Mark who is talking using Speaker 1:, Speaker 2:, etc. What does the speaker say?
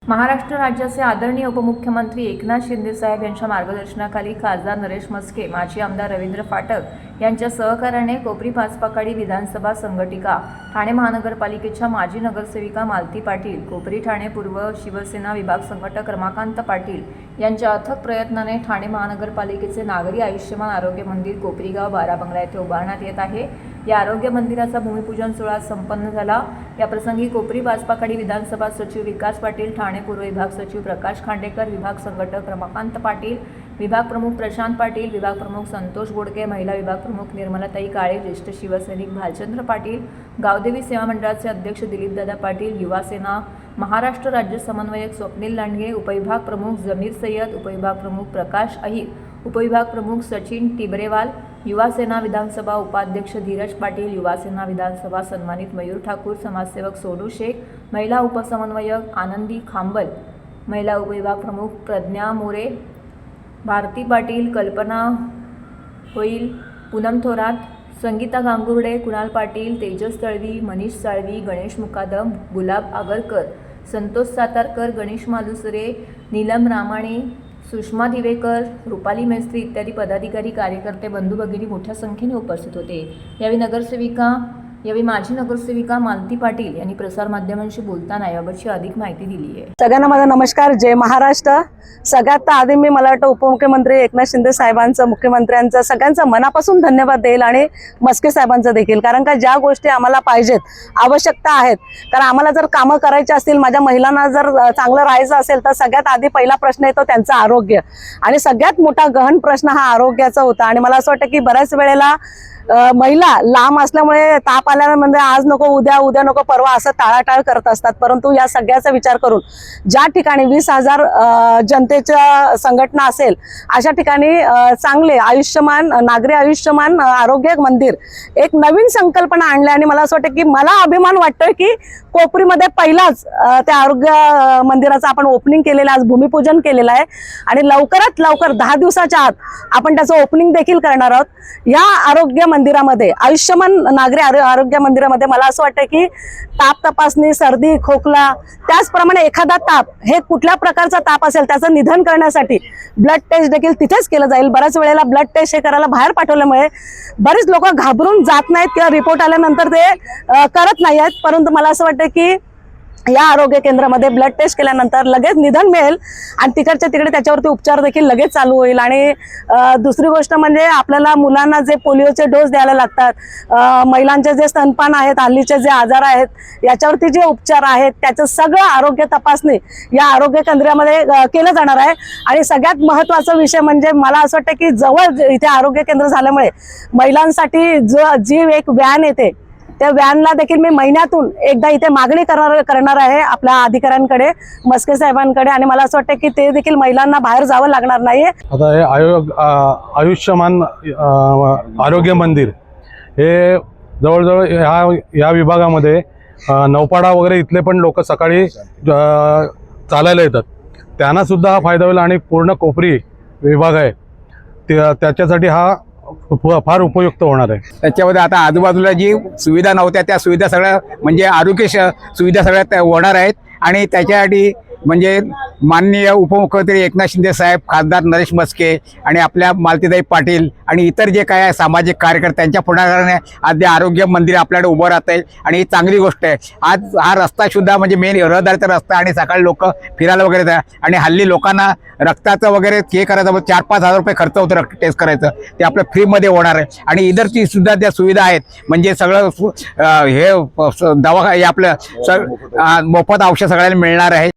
Speaker 1: महाराष्ट्र राज्याचे आदरणीय उपमुख्यमंत्री एकनाथ शिंदे साहेब यांच्या मार्गदर्शनाखाली खासदार नरेश मस्के, माजी आमदार रवींद्र फाटक यांच्या सहकार्याने कोपरी पाचपाकाडी विधानसभा संघटिका, ठाणे महानगरपालिकेच्या माजी नगरसेविका मालती पाटील, कोपरी ठाणे पूर्व शिवसेना विभाग संघटक रमाकांत पाटील यांच्या अथक प्रयत्नाने ठाणे महानगरपालिकेचे नागरी आयुष्यमान आरोग्य मंदिर कोपरीगाव 12 बंगला येथे उभारण्यात येत आहे। या आरोग्य मंदिराचा भूमिपूजन सोहळा संपन्न झाला। या प्रसंगी कोपरी पाचपाकाडी विधानसभा सचिव विकास पाटील, ठाणे पूर्व विभाग सचिव प्रकाश खांडेकर, विभाग संघटक रमाकांत पाटील, विभाग प्रमुख प्रशांत पाटील, विभाग प्रमुख संतोष गोडके, महिला विभाग प्रमुख निर्मलाताई काळे, ज्येष्ठ शिवसैनिक भालचंद्र पाटील, गावदेवी सेवा मंडळाचे अध्यक्ष दिलीपदादा पाटील, युवा सेना महाराष्ट्र राज्य समन्वयक स्वप्नील लांडगे, उपविभाग प्रमुख जमीर सय्यद, उपविभाग प्रमुख प्रकाश अहिर, उपविभाग प्रमुख सचिन टिबरेवाल, युवा सेना विधानसभा उपाध्यक्ष धीरज पाटील, युवा सेना विधानसभा सन्मानित मयूर ठाकूर, समाजसेवक सोडू शेख, महिला उपसमन्वयक आनंदी खांबल, महिला उपविभाग प्रमुख प्रज्ञा मोरे, भारती पाटील, कल्पना होईल, पूनम थोरात, संगीता गांगुर्डे, कुणाल पाटील, तेजस तळवी, मनीष साळवी, गणेश मुकादम, गुलाब आगरकर, संतोष सातारकर, गणेश मालुसरे, नीलम रामाणे, सुषमा दिवेकर, रुपाली मेस्त्री इत्यादी पदाधिकारी, कार्यकर्ते, बंधू भगिनी मोठ्या संख्येने उपस्थित होते। यावेळी माजी नगरसेविका मालती पाटील यांनी प्रसार माध्यमांशी बोलताना याबाबतची अधिक माहिती दिली आहे।
Speaker 2: सगळ्यांना माझा नमस्कार, जय महाराष्ट्र। सगळ्यात आधी मी मला वाटतं उपमुख्यमंत्री एकनाथ शिंदे साहेबांचं, मुख्यमंत्र्यांचं सगळ्यांचं मनापासून धन्यवाद देईल आणि मस्के साहेबांचं देखील, कारण का ज्या गोष्टी आम्हाला पाहिजेत, आवश्यकता आहेत, कारण आम्हाला जर कामं करायची असतील, माझ्या महिलांना जर चांगलं राहायचं असेल तर सगळ्यात आधी पहिला प्रश्न येतो त्यांचं आरोग्य, आणि सगळ्यात मोठा गहन प्रश्न हा आरोग्याचा होता। आणि मला असं वाटतं की बऱ्याच वेळेला महिला लांब असल्यामुळे ताप आल्यानंतर आज नको उद्या, उद्या नको परवा असं टाळाटाळ करत असतात, परंतु या सगळ्याचा विचार करून ज्या ठिकाणी 20,000 जनतेच्या संघटना असेल अशा ठिकाणी चांगले आयुष्यमान नागरी आयुष्यमान आरोग्य मंदिर एक नवीन संकल्पना आणली, आणि मला असं वाटतं की मला अभिमान वाटतोय की कोपरीमध्ये पहिलाच त्या आरोग्य मंदिराचं आपण ओपनिंग केलेलं, आज भूमिपूजन केलेलं आहे, आणि लवकरात लवकर 10 दिवसाच्या आत आपण त्याचं ओपनिंग देखील करणार आहोत। या आरोग्य मंदिरामध्ये, आयुष्यमान नागरी आरोग्य मंदिरामध्ये मला असं वाटतं की ताप तपासणी, सर्दी, खोकला, त्याचप्रमाणे एखादा ताप, हे कुठल्या प्रकारचा ताप असेल त्याचं निदान करण्यासाठी ब्लड टेस्ट देखील तिथेच केलं जाईल। बऱ्याच वेळेला ब्लड टेस्ट हे करायला बाहेर पाठवल्यामुळे बरेच लोक घाबरून जात नाहीत किंवा रिपोर्ट आल्यानंतर ते करत नाही आहेत, परंतु मला असं वाटतं की या आरोग्य केंद्रामध्ये ब्लड टेस्ट केल्यानंतर लगेच निदान मिळेल आणि तिकडच्या तिकडे त्याच्यावरती उपचार देखील लगेच चालू होईल। आणि दुसरी गोष्ट म्हणजे आपल्याला मुलांना जे पोलिओचे डोस द्यायला लागतात, महिलांचे जे स्तनपान आहेत, हल्लीचे जे आजार आहेत, याच्यावरती जे उपचार आहेत, त्याचं सगळं आरोग्य तपासणी या आरोग्य केंद्रामध्ये केलं जाणार आहे। आणि सगळ्यात महत्त्वाचा विषय म्हणजे मला असं वाटतं की जवळ इथे आरोग्य केंद्र झाल्यामुळे महिलांसाठी जी एक व्हॅन येते, त्या व्हॅनला देखील मी महिन्यातून एकदा इथे मागणी करणार आहे आपल्या अधिकाऱ्यांकडे, मस्के साहेबांकडे, आणि मला असं वाटतं की ते देखील महिलांना बाहेर जावं लागणार नाही।
Speaker 3: आता हे आयुष्यमान आरोग्य मंदिर हे जवळजवळ या विभागामध्ये नौपाडा वगैरे इथले पण लोक सकाळी चालायला येतात, त्यांना सुद्धा हा फायदा होईल, आणि पूर्ण कोपरी विभाग आहे त्याच्यासाठी हा फार उपयुक्त होणार आहे।
Speaker 4: त्याच्यामध्ये आता आजूबाजूला जी सुविधा नव्हत्या त्या सुविधा सगळ्या म्हणजे आरोग्य सुविधा सगळ्या होणार आहेत, आणि त्याच्यासाठी म्हणजे माननीय उपमुख्यमंत्री एकनाथ शिंदे साहेब, खासदार नरेश मस्के आणि आपल्या मालतीताई पाटील आणि इतर जे काय सामाजिक कार्यकर्ते त्यांच्या पुढाकाराने आज ते आरोग्य मंदिर आपल्याकडे उभं राहत आहे, आणि ही चांगली गोष्ट आहे। आज हा रस्ता सुद्धा म्हणजे मेन रहदारीचा रस्ता, आणि सकाळी लोक फिरायला वगैरे जातात, आणि हल्ली लोकांना रक्ताचं वगैरे हे करायचं 4-5 हजार रुपये खर्च होतं रक्त टेस्ट करायचं, ते आपलं फ्रीमध्ये होणार आहे। आणि इतरची सुद्धा त्या सुविधा आहेत, म्हणजे सगळं हे दवाखाने आपलं मोफत औषध सगळ्यांना मिळणार आहे।